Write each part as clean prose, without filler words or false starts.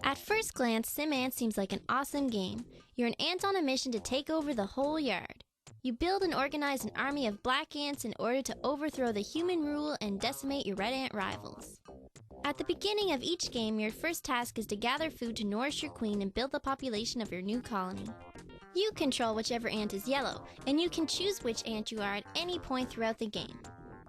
At first glance, SimAnt seems like an awesome game. You're an ant on a mission to take over the whole yard. You build and organize an army of black ants in order to overthrow the human rule and decimate your red ant rivals. At the beginning of each game, your first task is to gather food to nourish your queen and build the population of your new colony. You control whichever ant is yellow, and you can choose which ant you are at any point throughout the game.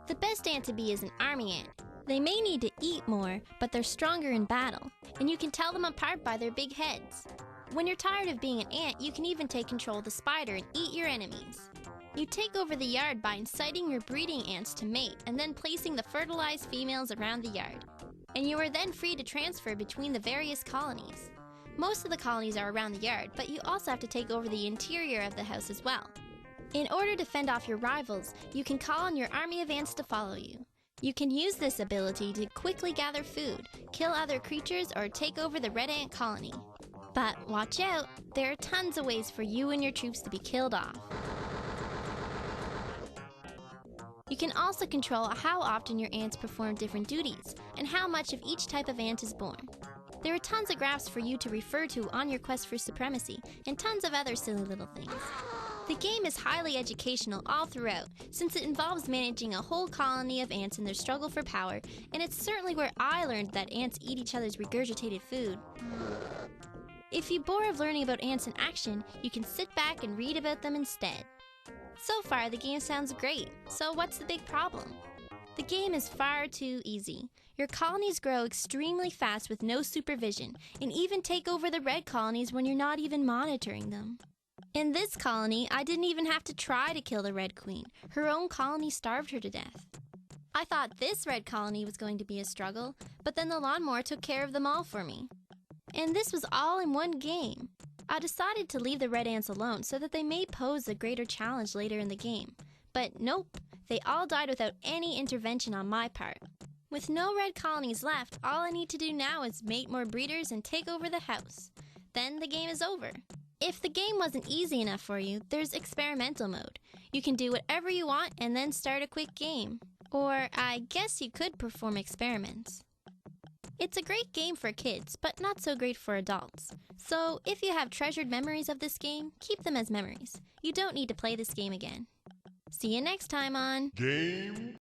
The best ant to be is an army ant. They may need to eat more, but they're stronger in battle, and you can tell them apart by their big heads. When you're tired of being an ant, you can even take control of the spider and eat your enemies. You take over the yard by inciting your breeding ants to mate and then placing the fertilized females around the yard. And you are then free to transfer between the various colonies. Most of the colonies are around the yard, but you also have to take over the interior of the house as well. In order to fend off your rivals, you can call on your army of ants to follow you. You can use this ability to quickly gather food, kill other creatures, or take over the red ant colony. But watch out, there are tons of ways for you and your troops to be killed off. You can also control how often your ants perform different duties, and how much of each type of ant is born. There are tons of graphs for you to refer to on your quest for supremacy, and tons of other silly little things. The game is highly educational all throughout, since it involves managing a whole colony of ants in their struggle for power, and it's certainly where I learned that ants eat each other's regurgitated food. If you bore of learning about ants in action, you can sit back and read about them instead. So far, the game sounds great, so what's the big problem? The game is far too easy. Your colonies grow extremely fast with no supervision, and even take over the red colonies when you're not even monitoring them. In this colony, I didn't even have to try to kill the Red Queen. Her own colony starved her to death. I thought this red colony was going to be a struggle, but then the lawnmower took care of them all for me. And this was all in one game. I decided to leave the red ants alone so that they may pose a greater challenge later in the game. But nope, they all died without any intervention on my part. With no red colonies left, all I need to do now is mate more breeders and take over the house. Then the game is over. If the game wasn't easy enough for you, there's experimental mode. You can do whatever you want and then start a quick game. Or I guess you could perform experiments. It's a great game for kids, but not so great for adults. So if you have treasured memories of this game, keep them as memories. You don't need to play this game again. See you next time on Game